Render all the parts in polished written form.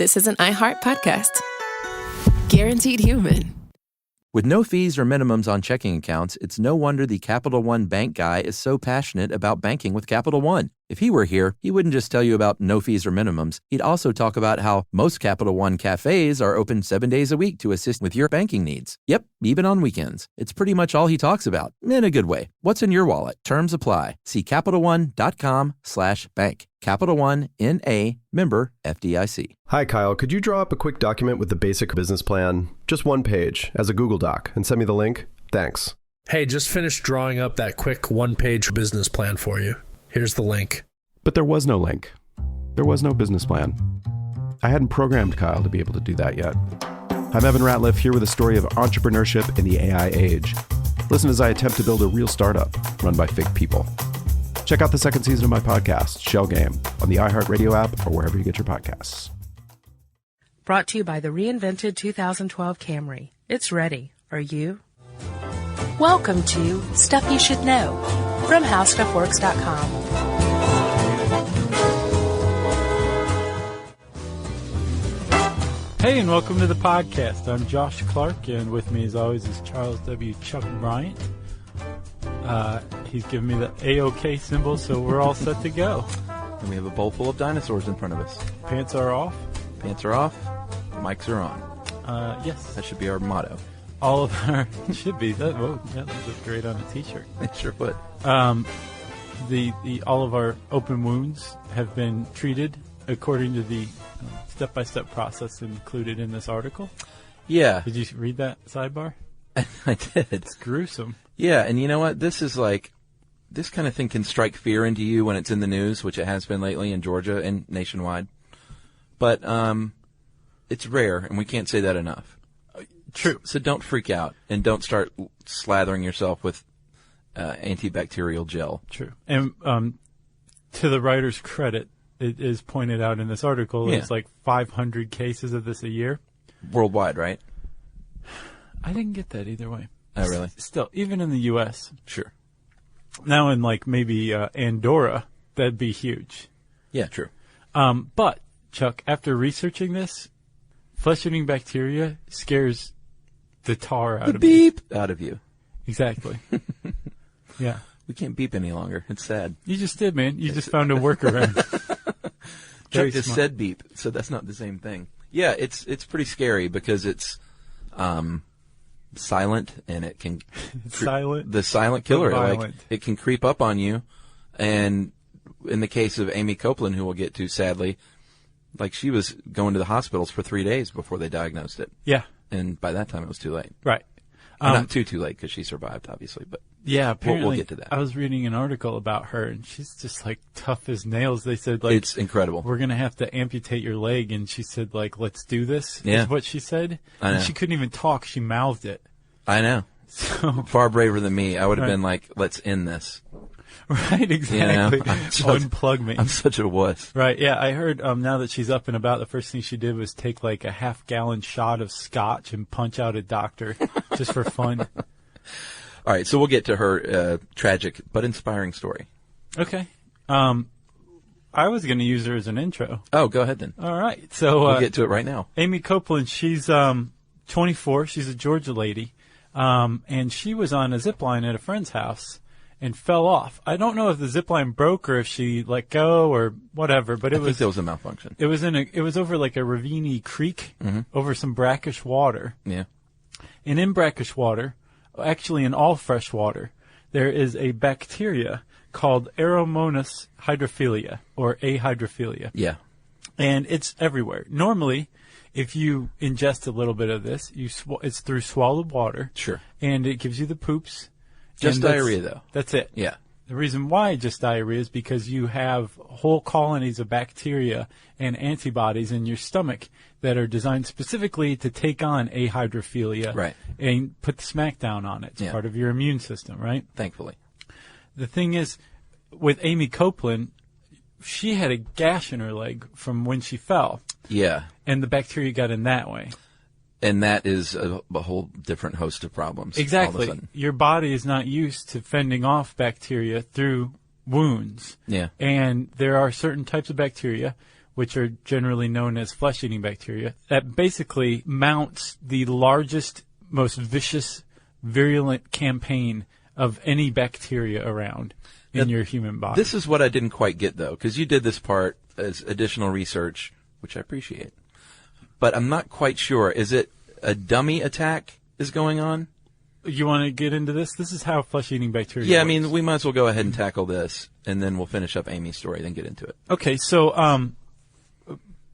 this is an iHeart podcast. Guaranteed human. With no fees or minimums on checking accounts, it's no wonder the Capital One bank guy is so passionate about banking with Capital One. If he were here, he wouldn't just tell you about no fees or minimums. He'd also talk about how most Capital One cafes are open 7 days a week to assist with your banking needs. Yep, even on weekends. It's pretty much all he talks about, in a good way. What's in your wallet? Terms apply. See CapitalOne.com/bank. Capital One, N.A., member FDIC. Hi, Kyle. Could you draw up a quick document with the basic business plan, just one page, as a Google Doc, and send me the link? Thanks. Hey, just finished drawing up that quick one-page business plan for you. Here's the link. But there was no link. There was no business plan. I hadn't programmed Kyle to be able to do that yet. I'm Evan Ratliff, here with a story of entrepreneurship in the AI age. Listen as I attempt to build a real startup run by fake people. Check out the second season of my podcast, Shell Game, on the iHeartRadio app or wherever you get your podcasts. Brought to you by the reinvented 2012 Camry. It's ready. Are you? Welcome to Stuff You Should Know from HowStuffWorks.com. Hey, and welcome to the podcast. I'm Josh Clark, and with me, as always, is Charles W. Chuck Bryant. He's giving me the A-OK symbol, so we're all set to go. And we have a bowl full of dinosaurs in front of us. Pants are off. Pants are off. Mics are on. Yes. That should be our motto. All of our... should be. That would look great on a T-shirt. It sure would. All of our open wounds have been treated according to the step-by-step process included in this article. Yeah. Did you read that sidebar? I did. It's gruesome. Yeah, and you know what? This is like, this kind of thing can strike fear into you when it's in the news, which it has been lately in Georgia and nationwide. But it's rare, and we can't say that enough. True. So don't freak out, and don't start slathering yourself with antibacterial gel. True. And to the writer's credit, it is pointed out in this article, it's like 500 cases of this a year. Worldwide, right? I didn't get that either way. Oh, really? Still, even in the U.S. Sure. Now in like maybe Andorra, that'd be huge. Yeah, true. But, Chuck, after researching this, flesh-eating bacteria scares the tar out of me. Beep out of you. Exactly. Yeah. We can't beep any longer. It's sad. You just did, man. You just found a workaround. Chuck just said beep, so that's not the same thing. Yeah, it's pretty scary because it's silent, and it can silent. The silent killer, like it can creep up on you. And in the case of Amy Copeland, who we'll get to, sadly, like she was going to the hospitals for 3 days before they diagnosed it. Yeah, and by that time it was too late. Right. Not too late because she survived, obviously, but yeah, apparently we'll get to that. I was reading an article about her, and she's just like tough as nails. They said like it's incredible. We're gonna have to amputate your leg, and she said like, "Let's do this." Yeah. Is what she said. I know. And she couldn't even talk; she mouthed it. I know. So far braver than me. I would have been like, "Let's end this." Right, exactly. You know? Unplug me. I'm such a wuss. Right, yeah. I heard now that she's up and about, the first thing she did was take like a half-gallon shot of scotch and punch out a doctor just for fun. All right, so we'll get to her tragic but inspiring story. Okay. I was going to use her as an intro. Oh, go ahead then. All right. So we'll get to it right now. Amy Copeland, she's 24. She's a Georgia lady. And she was on a zip line at a friend's house and fell off. I don't know if the zip line broke or if she let go or whatever, but I think there was a malfunction. It was over like a ravine creek, over some brackish water. Yeah. And in brackish water, actually in all fresh water, there is a bacteria called Aeromonas hydrophilia, or ahydrophilia. Yeah. And it's everywhere. Normally, if you ingest a little bit of this, it's through swallowed water. Sure. And it gives you the poops. Just diarrhea, though. That's it. Yeah. The reason why just diarrhea is because you have whole colonies of bacteria and antibodies in your stomach that are designed specifically to take on ahydrophilia, right, and put the smackdown on it. It's part of your immune system, right? Thankfully. The thing is, with Amy Copeland, she had a gash in her leg from when she fell. Yeah. And the bacteria got in that way. And that is a whole different host of problems. Exactly. All of a sudden. Your body is not used to fending off bacteria through wounds. Yeah. And there are certain types of bacteria which are generally known as flesh-eating bacteria, that basically mounts the largest, most vicious, virulent campaign of any bacteria around in your human body. This is what I didn't quite get, though, because you did this part as additional research, which I appreciate. But I'm not quite sure. Is it a dummy attack is going on? You want to get into this? This is how flesh-eating bacteria Yeah, works. I mean, we might as well go ahead and tackle this, and then we'll finish up Amy's story, then get into it. Okay, so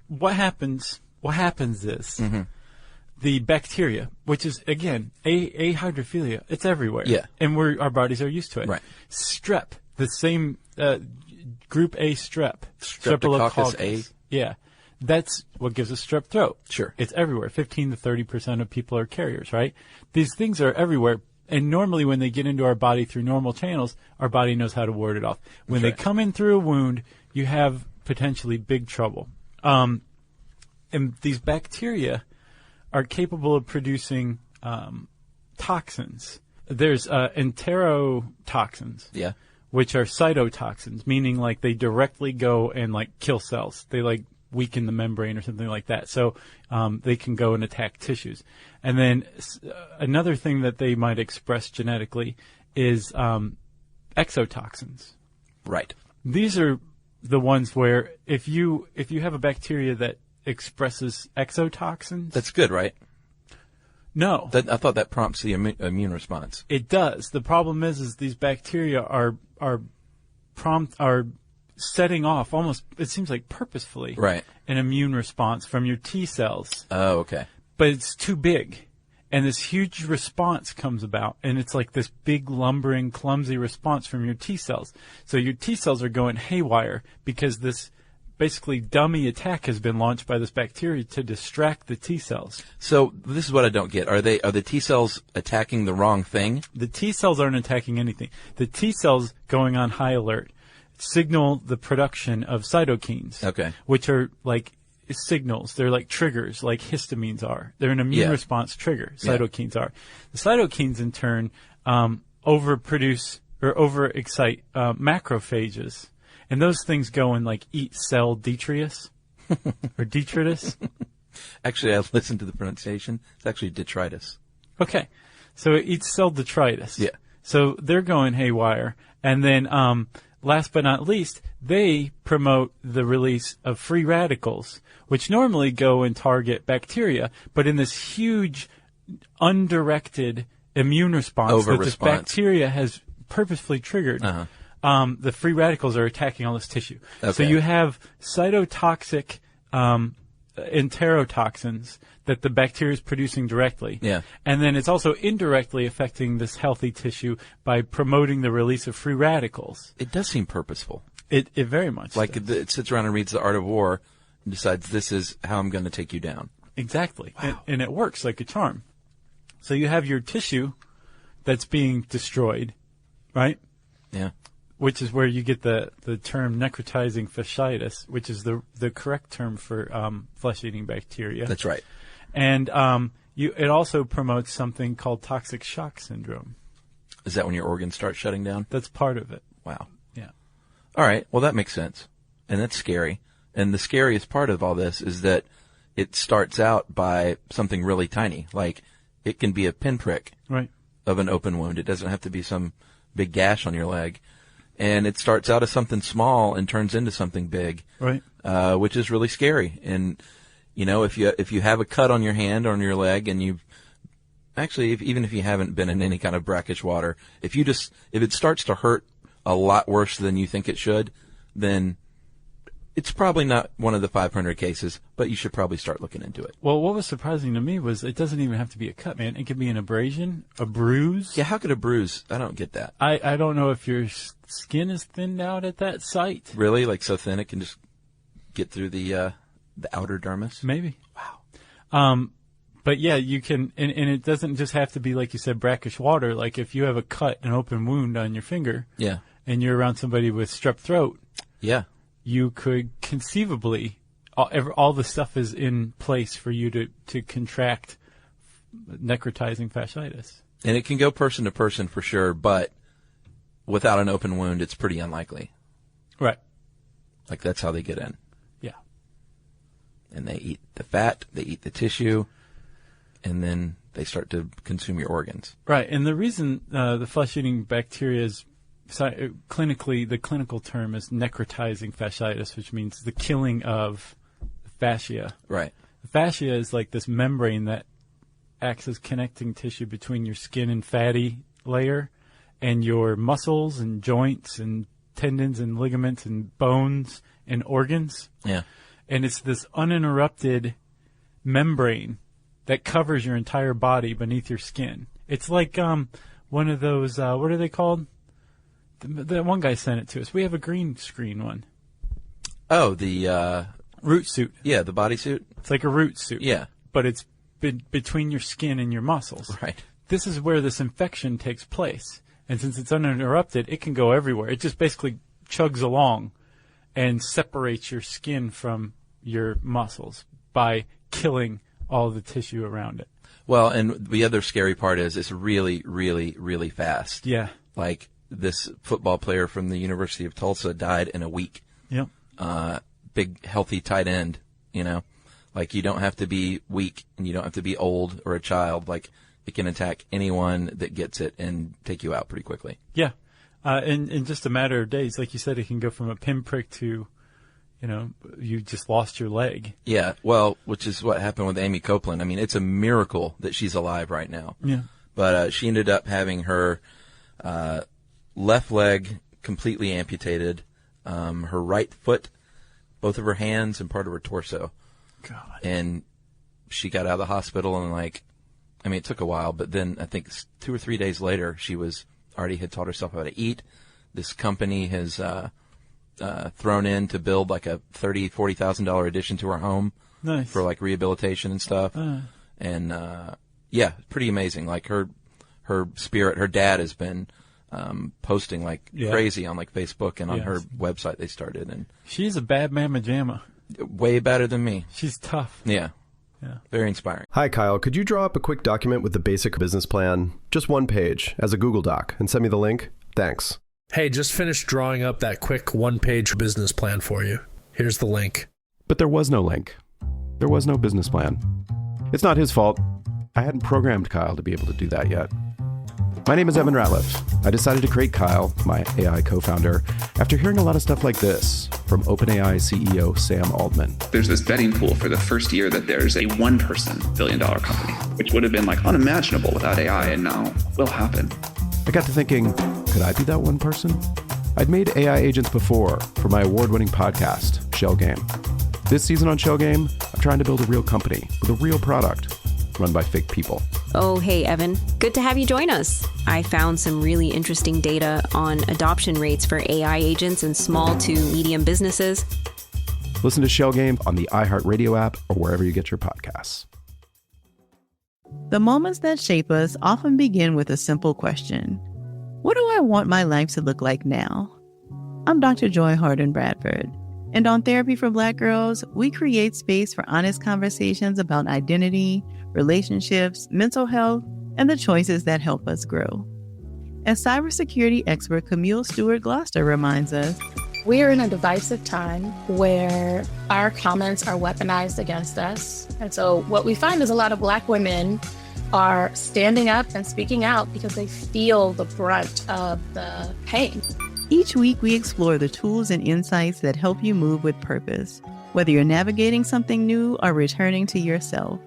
what happens is the bacteria, which is, again, a hydrophilia, it's everywhere. Yeah. And our bodies are used to it. Right. Strep, the same group A strep. Streptococcus A? Yeah. That's what gives us strep throat. Sure. It's everywhere. 15 to 30% of people are carriers, right? These things are everywhere. And normally when they get into our body through normal channels, our body knows how to ward it off. When they come in through a wound, you have potentially big trouble. And these bacteria are capable of producing toxins. There's enterotoxins. Yeah. Which are cytotoxins, meaning like they directly go and like kill cells. They like weaken the membrane or something like that. So they can go and attack tissues. And then another thing that they might express genetically is exotoxins. Right. These are the ones where if you have a bacteria that expresses exotoxins. That's good, right? No. I thought that prompts the immune response. It does. The problem is these bacteria are setting off almost, it seems like purposefully, right, an immune response from your T cells. Oh, okay. But it's too big. And this huge response comes about, and it's like this big, lumbering, clumsy response from your T cells. So your T cells are going haywire because this basically dummy attack has been launched by this bacteria to distract the T cells. So this is what I don't get. Are the T cells attacking the wrong thing? The T cells aren't attacking anything. The T cells going on high alert signal the production of cytokines. Okay. Which are like signals. They're like triggers, like histamines are. They're an immune response trigger. Cytokines are. The cytokines in turn overproduce or overexcite macrophages. And those things go and like eat cell detritus or detritus. Actually, I listened to the pronunciation. It's actually detritus. Okay. So it eats cell detritus. Yeah. So they're going haywire. And then last but not least, they promote the release of free radicals, which normally go and target bacteria, but in this huge undirected immune response that this bacteria has purposefully triggered, the free radicals are attacking all this tissue. Okay. So you have cytotoxic enterotoxins that the bacteria is producing directly. Yeah. And then it's also indirectly affecting this healthy tissue by promoting the release of free radicals. It does seem purposeful. It very much like does. it sits around and reads The Art of War and decides this is how I'm going to take you down. Exactly. Wow. And it works like a charm. So you have your tissue that's being destroyed, right? Yeah. Which is where you get the term necrotizing fasciitis, which is the correct term for flesh-eating bacteria. That's right. And it also promotes something called toxic shock syndrome. Is that when your organs start shutting down? That's part of it. Wow. Yeah. All right. Well, that makes sense. And that's scary. And the scariest part of all this is that it starts out by something really tiny. Like it can be a pinprick of an open wound. It doesn't have to be some big gash on your leg. And it starts out as something small and turns into something big, right? Which is really scary. And you know, if you have a cut on your hand or on your leg, and you actually, even if you haven't been in any kind of brackish water, if it starts to hurt a lot worse than you think it should, then it's probably not one of the 500 cases, but you should probably start looking into it. Well, what was surprising to me was it doesn't even have to be a cut, man. It could be an abrasion, a bruise. Yeah, how could a bruise? I don't get that. I don't know if your skin is thinned out at that site. Really? Like so thin it can just get through the outer dermis? Maybe. Wow. But yeah, you can, and it doesn't just have to be, like you said, brackish water. Like if you have a cut, an open wound on your finger, and you're around somebody with strep throat, you could conceivably, all the stuff is in place for you to contract necrotizing fasciitis. And it can go person to person for sure, but without an open wound, it's pretty unlikely. Right. Like that's how they get in. Yeah. and they eat the fat, they eat the tissue, and then they start to consume your organs. Right, and the reason the flesh-eating bacteria is clinically, the clinical term is necrotizing fasciitis, which means the killing of fascia. Right. The fascia is like this membrane that acts as connecting tissue between your skin and fatty layer and your muscles and joints and tendons and ligaments and bones and organs. Yeah. And it's this uninterrupted membrane that covers your entire body beneath your skin. It's like one of those, what are they called? The one guy sent it to us. We have a green screen one. Oh, the root suit. Yeah, the bodysuit. It's like a root suit. Yeah. But it's between your skin and your muscles. Right. This is where this infection takes place. And since it's uninterrupted, it can go everywhere. It just basically chugs along and separates your skin from your muscles by killing all the tissue around it. Well, and the other scary part is it's really, really, really fast. Yeah. Like this football player from the University of Tulsa died in a week. Yep. Big, healthy tight end, you know. Like you don't have to be weak and you don't have to be old or a child. Like it can attack anyone that gets it and take you out pretty quickly. Yeah. In just a matter of days, like you said, it can go from a pinprick to, you know, you just lost your leg. Yeah, well, which is what happened with Amy Copeland. I mean, it's a miracle that she's alive right now. Yeah. But she ended up having her left leg completely amputated, her right foot, both of her hands, and part of her torso. God. And she got out of the hospital and, like, I mean, it took a while, but then I think 2 or 3 days later, she was already had taught herself how to eat. This company has thrown in to build like a $40,000 addition to her home. Nice. For like rehabilitation and stuff. And yeah, pretty amazing. Like her spirit, her dad has been posting like crazy on like Facebook and on her website they started. And she's a bad mamma jamma. Way better than me. She's tough. Yeah. Yeah. Very inspiring. Hi, Kyle. Could you draw up a quick document with the basic business plan, just one page, as a Google Doc, and send me the link? Thanks. Hey, just finished drawing up that quick one-page business plan for you. Here's the link. But there was no link. There was no business plan. It's not his fault. I hadn't programmed Kyle to be able to do that yet. My name is Evan Ratliff. I decided to create Kyle, my AI co-founder, after hearing a lot of stuff like this from OpenAI CEO Sam Altman. There's this betting pool for the first year that there's a one-person billion-dollar company, which would have been like unimaginable without AI, and now will happen. I got to thinking, could I be that one person? I'd made AI agents before for my award-winning podcast, Shell Game. This season on Shell Game, I'm trying to build a real company with a real product run by fake people. Oh, hey, Evan. Good to have you join us. I found some really interesting data on adoption rates for AI agents in small to medium businesses. Listen to Shell Game on the iHeartRadio app or wherever you get your podcasts. The moments that shape us often begin with a simple question. What do I want my life to look like now? I'm Dr. Joy Harden Bradford, and on Therapy for Black Girls, we create space for honest conversations about identity, relationships, mental health, and the choices that help us grow. As cybersecurity expert Camille Stewart-Gloucester reminds us, we're in a divisive time where our comments are weaponized against us. And so what we find is a lot of Black women are standing up and speaking out because they feel the brunt of the pain. Each week, we explore the tools and insights that help you move with purpose, whether you're navigating something new or returning to yourself.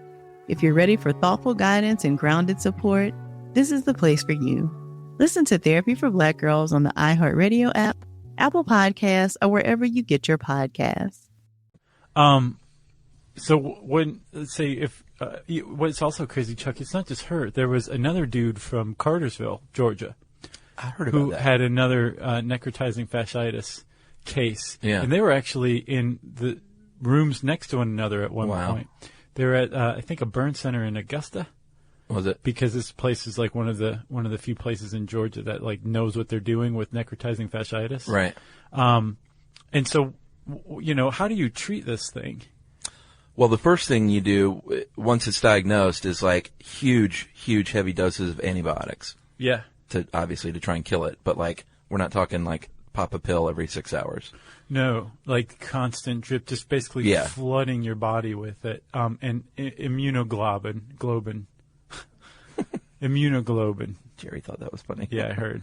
If you're ready for thoughtful guidance and grounded support, this is the place for you. Listen to Therapy for Black Girls on the iHeartRadio app, Apple Podcasts, or wherever you get your podcasts. So when, let's say, if what's also crazy, Chuck, it's not just her. There was another dude from Cartersville, Georgia, I heard about who that. had another necrotizing fasciitis case. Yeah. And they were actually in the rooms next to one another at one point. They were at, I think, a burn center in Augusta. Was it? Because this place is like one of the few places in Georgia that like knows what they're doing with necrotizing fasciitis. Right. And so, you know, how do you treat this thing? Well, the first thing you do once it's diagnosed is like huge, heavy doses of antibiotics. Yeah. To obviously to try and kill it, but like we're not talking like pop a pill every 6 hours. No, like constant drip, just basically flooding your body with it. And immunoglobin. Immunoglobin. Jerry thought that was funny. Yeah, I heard.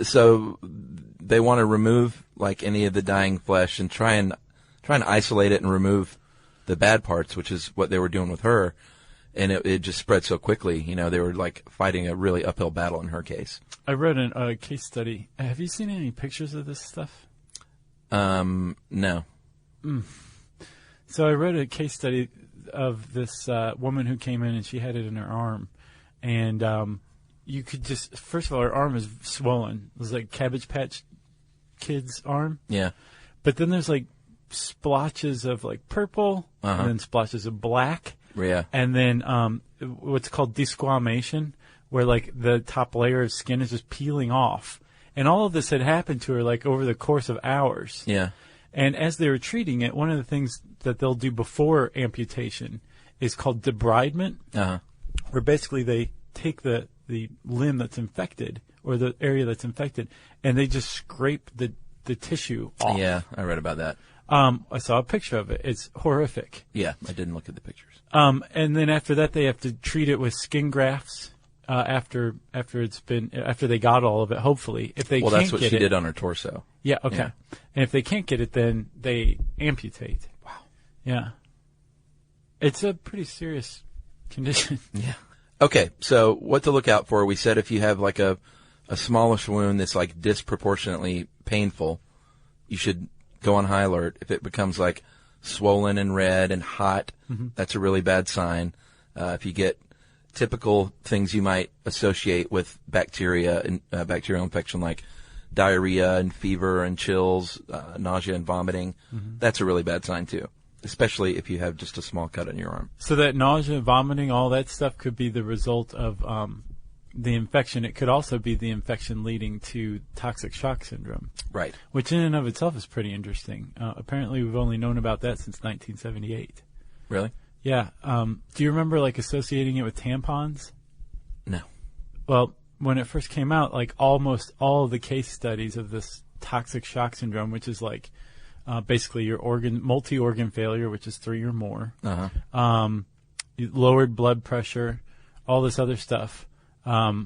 So they want to remove like any of the dying flesh and try and isolate it and remove the bad parts, which is what they were doing with her. And it just spread so quickly. You know, they were like fighting a really uphill battle in her case. I read a case study. Have you seen any pictures of this stuff? No. So I read a case study of this woman who came in and she had it in her arm. And you could just, first of all, her arm is swollen. It was like Cabbage Patch Kid's arm. Yeah. But then there's like splotches of like purple and then splotches of black. Yeah. And then what's called desquamation, where like the top layer of skin is just peeling off. And all of this had happened to her like over the course of hours. Yeah. And as they were treating it, one of the things that they'll do before amputation is called debridement, where basically they take the limb that's infected or the area that's infected and they just scrape the tissue off. Yeah, I read about that. I saw a picture of it. It's horrific. Yeah, I didn't look at the pictures. And then after that, they have to treat it with skin grafts after they got all of it. Hopefully, if they well, can't that's what get she it, did on her torso. Yeah. Okay. Yeah. And if they can't get it, then they amputate. Wow. Yeah. It's a pretty serious condition. Yeah. Okay, so what to look out for? We said if you have like a smallish wound that's like disproportionately painful, you should go on high alert. If it becomes like swollen and red and hot, that's a really bad sign. If you get typical things you might associate with bacteria and bacterial infection like diarrhea and fever and chills, nausea and vomiting, that's a really bad sign too, especially if you have just a small cut on your arm. So that nausea, vomiting, all that stuff could be the result of the infection. It could also be the infection leading to toxic shock syndrome. Right. Which in and of itself is pretty interesting. Apparently we've only known about that since 1978. Really? Yeah. Do you remember like associating it with tampons? No. Well, when it first came out, like almost all of the case studies of this toxic shock syndrome, which is like basically your multi-organ failure, which is 3 or more, lowered blood pressure, all this other stuff. All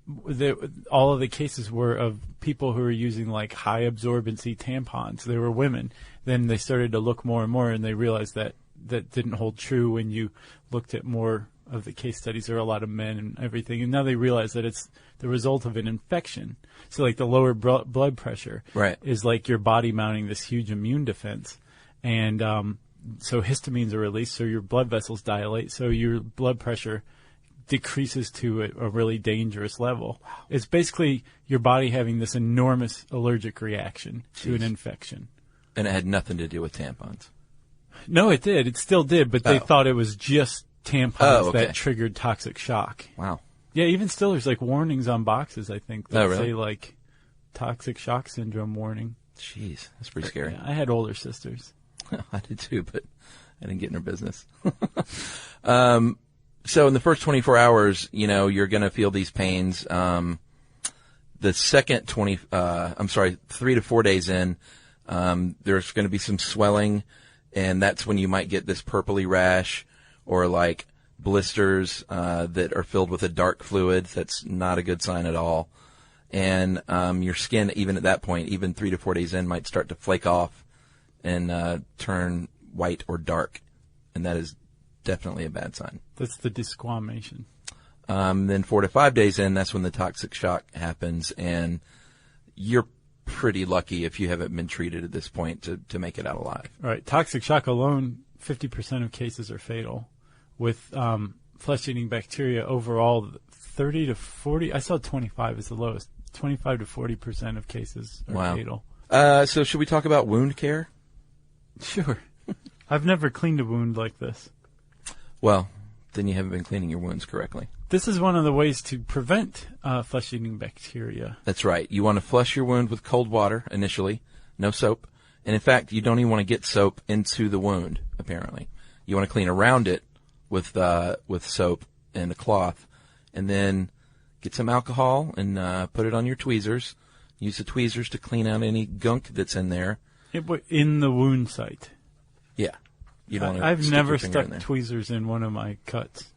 of the cases were of people who were using like high absorbency tampons. They were women. Then they started to look more and more, and they realized that didn't hold true when you looked at more of the case studies. There were a lot of men and everything, and now they realize that it's the result of an infection. So like the lower blood pressure is like your body mounting this huge immune defense, and so histamines are released, so your blood vessels dilate, so your blood pressure decreases to a really dangerous level. Wow. It's basically your body having this enormous allergic reaction to an infection. And it had nothing to do with tampons. No, it did. It still did, but they thought it was just tampons that triggered toxic shock. Wow. Yeah, even still there's like warnings on boxes, I think, that really? say like toxic shock syndrome warning. Jeez, that's pretty scary. Yeah, I had older sisters. I did too, but I didn't get in her business. So in the first 24 hours, you know, you're going to feel these pains. The second 3 to 4 days in, there's going to be some swelling, and that's when you might get this purpley rash or like blisters that are filled with a dark fluid. That's not a good sign at all. And your skin, even at that point, even 3 to 4 days in, might start to flake off and turn white or dark, and that is definitely a bad sign. That's the desquamation. Then 4 to 5 days in, that's when the toxic shock happens, and you're pretty lucky if you haven't been treated at this point to make it out alive. Right. Toxic shock alone, 50% of cases are fatal. With flesh-eating bacteria overall, 30 to 40, I saw 25 as the lowest. 25 to 40% of cases are fatal. So should we talk about wound care? Sure. I've never cleaned a wound like this. Well, then you haven't been cleaning your wounds correctly. This is one of the ways to prevent flesh-eating bacteria. That's right. You want to flush your wound with cold water initially, no soap. And in fact, you don't even want to get soap into the wound, apparently. You want to clean around it with soap and a cloth, and then get some alcohol and put it on your tweezers. Use the tweezers to clean out any gunk that's in there. In the wound site. Yeah. You don't I've never stuck tweezers in one of my cuts,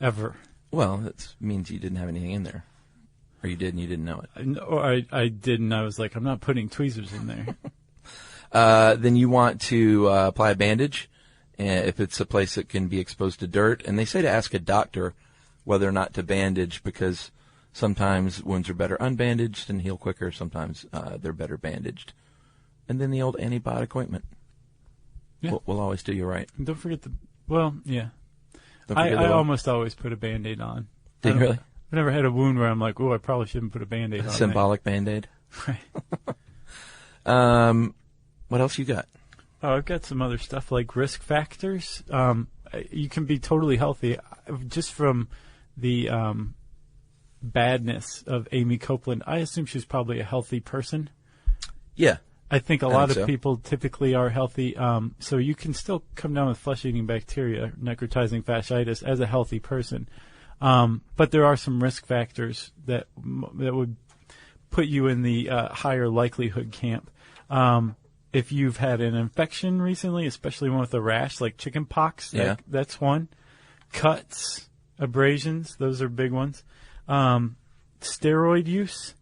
ever. Well, that means you didn't have anything in there. Or you did and you didn't know it. Or I didn't. I was like, I'm not putting tweezers in there. Then you want to apply a bandage if it's a place that can be exposed to dirt. And they say to ask a doctor whether or not to bandage because sometimes wounds are better unbandaged and heal quicker. Sometimes they're better bandaged. And then the old antibiotic ointment. Yeah. We'll always do you right. And don't forget yeah. I almost always put a Band-Aid on. Did you really? I've never had a wound where I'm like, I probably shouldn't put a Band-Aid on. Symbolic Band-Aid. Right. What else you got? Oh, I've got some other stuff like risk factors. You can be totally healthy just from the badness of Amy Copeland. I assume she's probably a healthy person. Yeah. I think a lot of people typically are healthy. So you can still come down with flesh-eating bacteria, necrotizing fasciitis, as a healthy person. But there are some risk factors that would put you in the higher likelihood camp. If you've had an infection recently, especially one with a rash, like chicken pox, that's one. Cuts, abrasions, those are big ones. Steroid use,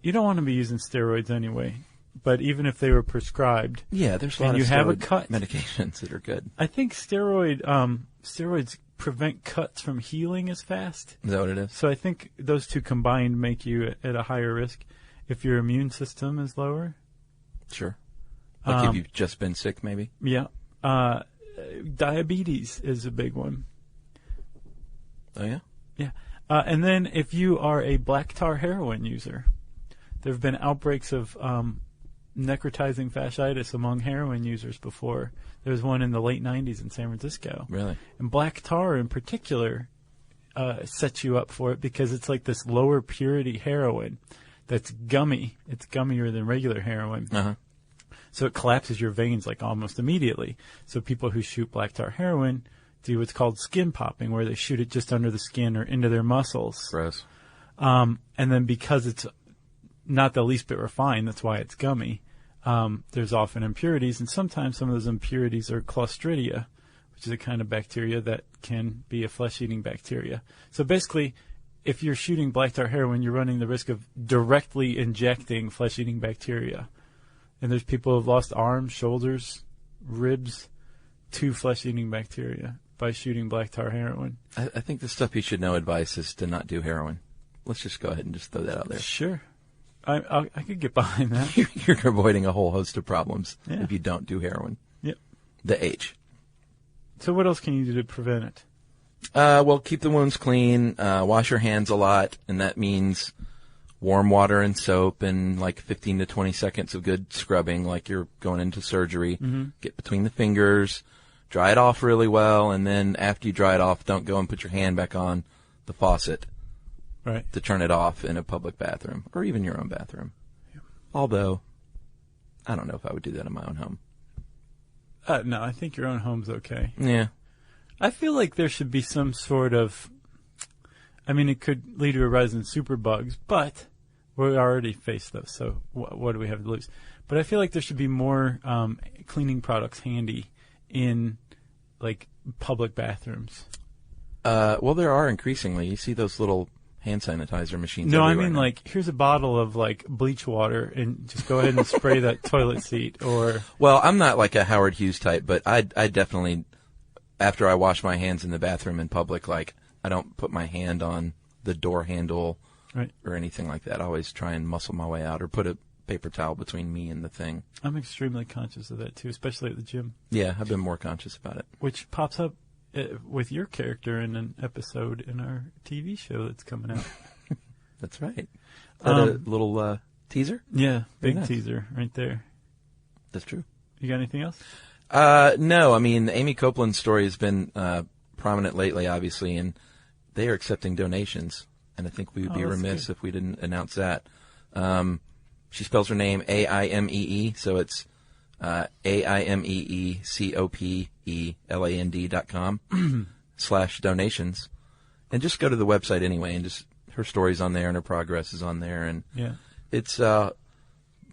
you don't want to be using steroids anyway. But even if they were prescribed, there's a lot of medications that are good. I think steroids prevent cuts from healing as fast. Is that what it is? So I think those two combined make you at a higher risk if your immune system is lower. Sure. Like if you've just been sick, maybe? Yeah. Diabetes is a big one. Oh, yeah? Yeah. And then if you are a black tar heroin user, there have been outbreaks of necrotizing fasciitis among heroin users before. There was one in the late 90s in San Francisco. Really? And black tar in particular sets you up for it because it's like this lower purity heroin that's gummy. It's gummier than regular heroin. Uh-huh. So it collapses your veins like almost immediately. So people who shoot black tar heroin do what's called skin popping, where they shoot it just under the skin or into their muscles. Gross. And then because it's not the least bit refined, that's why it's gummy, there's often impurities, and sometimes some of those impurities are Clostridia, which is a kind of bacteria that can be a flesh-eating bacteria. So basically, if you're shooting black tar heroin, you're running the risk of directly injecting flesh-eating bacteria. And there's people who have lost arms, shoulders, ribs to flesh-eating bacteria by shooting black tar heroin. I think the stuff you should know advice is to not do heroin. Let's just go ahead and just throw that out there. Sure. I could get behind that. You're avoiding a whole host of problems if you don't do heroin. Yep. The H. So what else can you do to prevent it? Well, keep the wounds clean, wash your hands a lot, and that means warm water and soap and like 15 to 20 seconds of good scrubbing like you're going into surgery. Mm-hmm. Get between the fingers, dry it off really well, and then after you dry it off, don't go and put your hand back on the faucet. Right. To turn it off in a public bathroom or even your own bathroom. Yeah. Although, I don't know if I would do that in my own home. No, I think your own home's okay. Yeah. I feel like there should be some sort of, it could lead to a rise in superbugs, but we already face those, so what do we have to lose? But I feel like there should be more cleaning products handy in, like, public bathrooms. Well, there are increasingly. You see those little hand sanitizer machines. No, I mean, like, here's a bottle of, like, bleach water, and just go ahead and spray that toilet seat, or... Well, I'm not like a Howard Hughes type, but I definitely, after I wash my hands in the bathroom in public, like, I don't put my hand on the door handle or anything like that. I always try and muscle my way out or put a paper towel between me and the thing. I'm extremely conscious of that, too, especially at the gym. Yeah, I've been more conscious about it. Which pops up with your character in an episode in our TV show that's coming out. That's right. Is that a little teaser? Yeah, big teaser right there. That's true. You got anything else? No, the Amy Copeland story has been prominent lately, obviously, and they are accepting donations, and I think we would be remiss if we didn't announce that. She spells her name Aimee, so it's AIMEECOPELAND.com/donations. And just go to the website anyway, and just her story's on there and her progress is on there, and it's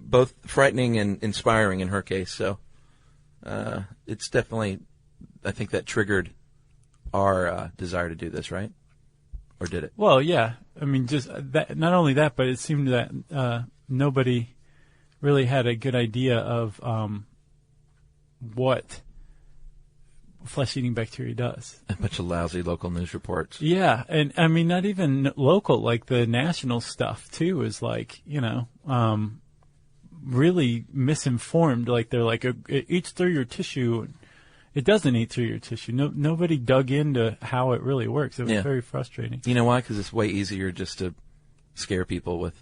both frightening and inspiring in her case. So it's definitely, I think that triggered our desire to do this, right? Or did it? Well, yeah. I mean, just that. Not only that, but it seemed that nobody really had a good idea of what flesh-eating bacteria does. A bunch of lousy local news reports. Yeah, and I mean, not even local, like the national stuff too is like, really misinformed. Like they're like, it eats through your tissue. It doesn't eat through your tissue. Nobody dug into how it really works. It was very frustrating. You know why? Because it's way easier just to scare people with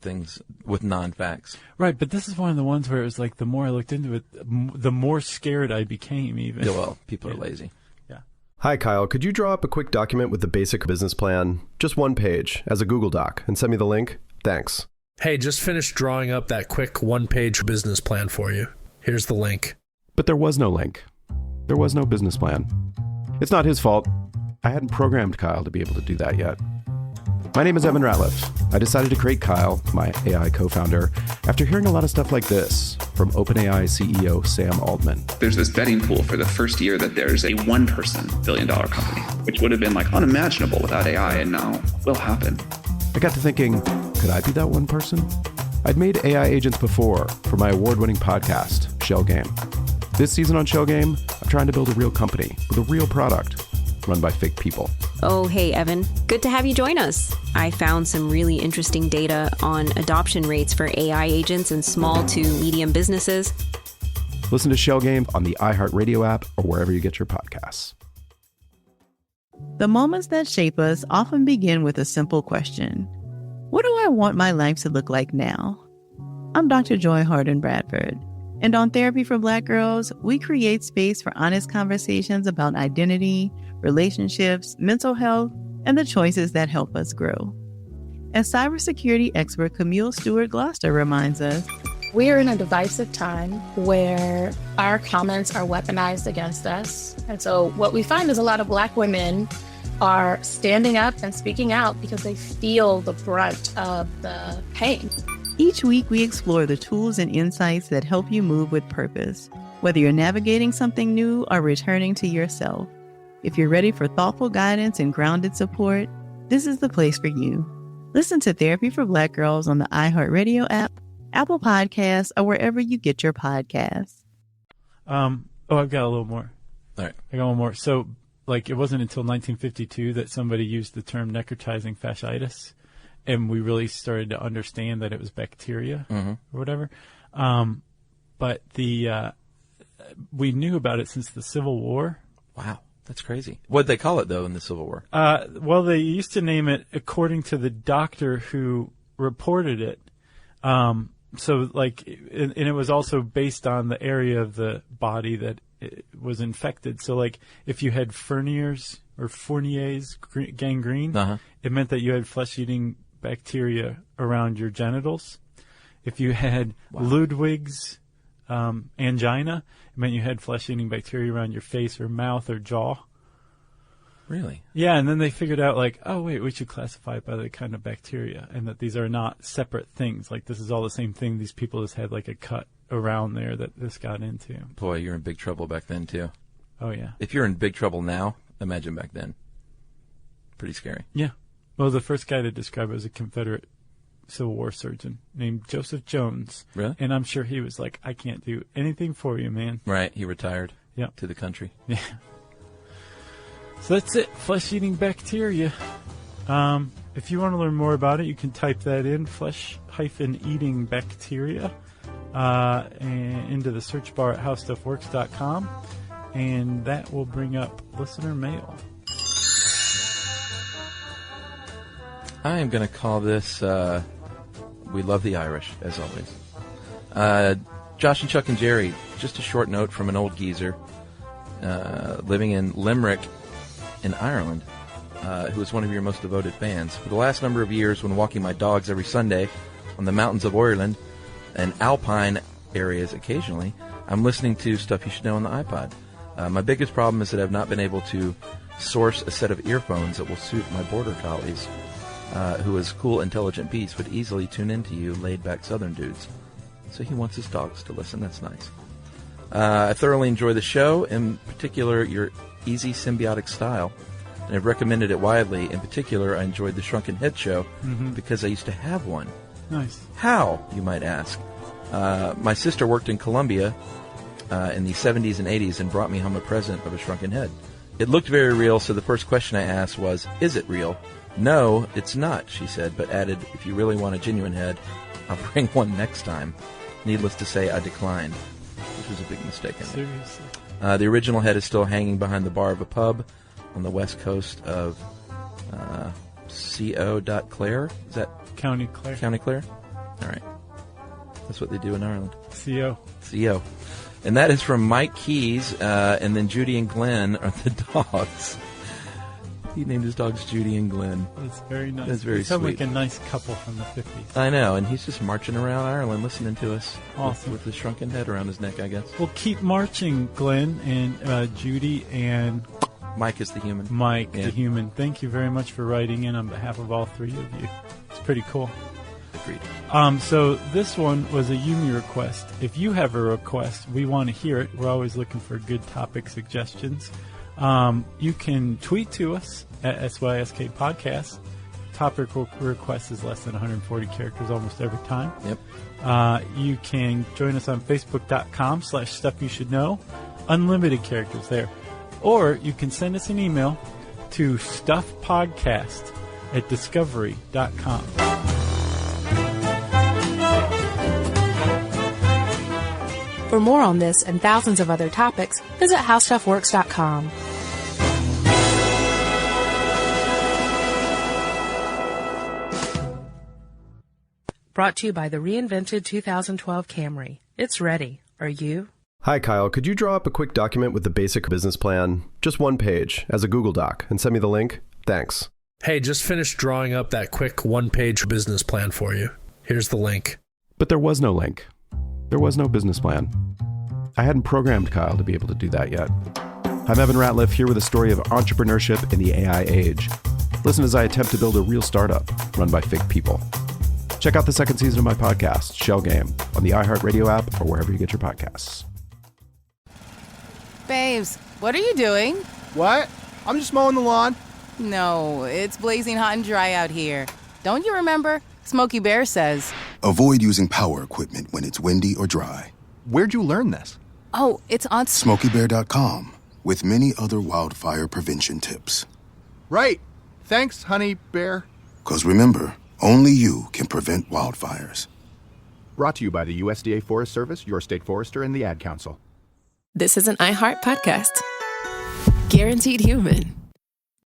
things, with non-facts. Right, but this is one of the ones where it was like the more I looked into it, the more scared I became even. Yeah, well, people are lazy. Yeah. Hi, Kyle. Could you draw up a quick document with the basic business plan, just one page, as a Google Doc, and send me the link? Thanks. Hey, just finished drawing up that quick one-page business plan for you. Here's the link. But there was no link. There was no business plan. It's not his fault. I hadn't programmed Kyle to be able to do that yet. My name is Evan Ratliff. I decided to create Kyle, my AI co-founder, after hearing a lot of stuff like this from OpenAI CEO Sam Altman. There's this betting pool for the first year that there's a one-person billion-dollar company, which would have been like unimaginable without AI, and now will happen. I got to thinking, could I be that one person? I'd made AI agents before for my award-winning podcast, Shell Game. This season on Shell Game, I'm trying to build a real company with a real product run by fake people. Oh, hey, Evan. Good to have you join us. I found some really interesting data on adoption rates for AI agents in small to medium businesses. Listen to Shell Game on the iHeartRadio app or wherever you get your podcasts. The moments that shape us often begin with a simple question. What do I want my life to look like now? I'm Dr. Joy Harden Bradford, and on Therapy for Black Girls, we create space for honest conversations about identity, relationships, mental health, and the choices that help us grow. As cybersecurity expert Camille Stewart-Gloucester reminds us, we are in a divisive time where our comments are weaponized against us. And so what we find is a lot of Black women are standing up and speaking out because they feel the brunt of the pain. Each week we explore the tools and insights that help you move with purpose, whether you're navigating something new or returning to yourself. If you're ready for thoughtful guidance and grounded support, this is the place for you. Listen to Therapy for Black Girls on the iHeartRadio app, Apple Podcasts, or wherever you get your podcasts. I've got a little more. All right. I got one more. So, it wasn't until 1952 that somebody used the term necrotizing fasciitis, and we really started to understand that it was bacteria or whatever. But we knew about it since the Civil War. Wow. That's crazy. What'd they call it, though, in the Civil War? Well, they used to name it according to the doctor who reported it. And it was also based on the area of the body that it was infected. So, if you had Fournier's gangrene, it meant that you had flesh-eating bacteria around your genitals. If you had Ludwig's angina, it meant you had flesh-eating bacteria around your face or mouth or jaw. Really? Yeah, and then they figured out, we should classify it by the kind of bacteria, and that these are not separate things. This is all the same thing. These people just had, a cut around there that this got into. Boy, you're in big trouble back then, too. Oh, yeah. If you're in big trouble now, imagine back then. Pretty scary. Yeah. Well, the first guy to describe it was a Confederate Civil War surgeon named Joseph Jones. Really? And I'm sure he was like, I can't do anything for you, man. Right. He retired Yep. to the country. Yeah. So that's it. Flesh-eating bacteria. If you want to learn more about it, you can type that in, flesh-eating bacteria, and into the search bar at howstuffworks.com, and that will bring up listener mail. I am going to call this, We Love the Irish, as always. Josh and Chuck and Jerry, just a short note from an old geezer living in Limerick in Ireland, who is one of your most devoted fans. For the last number of years, when walking my dogs every Sunday on the mountains of Ireland and alpine areas occasionally, I'm listening to Stuff You Should Know on the iPod. My biggest problem is that I've not been able to source a set of earphones that will suit my border collies, who, as cool, intelligent beasts, would easily tune into you laid-back southern dudes. So he wants his dogs to listen. That's nice. I thoroughly enjoy the show, in particular your easy symbiotic style, and I've recommended it widely. In particular, I enjoyed the Shrunken Head show because I used to have one. Nice. How, you might ask? My sister worked in Colombia in the 70s and 80s and brought me home a present of a shrunken head. It looked very real, so the first question I asked was, is it real? No, it's not, she said, but added, if you really want a genuine head, I'll bring one next time. Needless to say, I declined, which was a big mistake. Seriously. The original head is still hanging behind the bar of a pub on the west coast of Co.Clare. Is that County Clare? County Clare? All right. That's what they do in Ireland. CO. And that is from Mike Keys, and then Judy and Glenn are the dogs. He named his dogs Judy and Glenn. That's very nice. That's very they sound sweet. like a nice couple from the 50s. I know, and he's just marching around Ireland listening to us. Awesome. With his shrunken head around his neck, I guess. Well, keep marching, Glenn and Judy and Mike is the human. Mike, the human. Thank you very much for writing in on behalf of all three of you. It's pretty cool. Agreed. So this one was a Yumi request. If you have a request, we want to hear it. We're always looking for good topic suggestions. You can tweet to us at SYSK Podcast. Topic request is less than 140 characters almost every time. Yep. You can join us on Facebook.com/Stuff You Should Know. Unlimited characters there. Or you can send us an email to stuffpodcast@discovery.com. For more on this and thousands of other topics, visit howstuffworks.com. Brought to you by the reinvented 2012 Camry. It's ready. Are you? Hi, Kyle. Could you draw up a quick document with the basic business plan? Just one page, as a Google Doc, and send me the link? Thanks. Hey, just finished drawing up that quick one-page business plan for you. Here's the link. But there was no link. There was no business plan. I hadn't programmed Kyle to be able to do that yet. I'm Evan Ratliff, here with a story of entrepreneurship in the AI age. Listen as I attempt to build a real startup run by fake people. Check out the second season of my podcast, Shell Game, on the iHeartRadio app or wherever you get your podcasts. Babes, what are you doing? What? I'm just mowing the lawn. No, it's blazing hot and dry out here. Don't you remember? Smokey Bear says, avoid using power equipment when it's windy or dry. Where'd you learn this? Oh, it's on SmokeyBear.com, with many other wildfire prevention tips. Right. Thanks, honey bear. 'Cause remember, only you can prevent wildfires. Brought to you by the USDA Forest Service, your state forester, and the Ad Council. This is an iHeart podcast. Guaranteed human.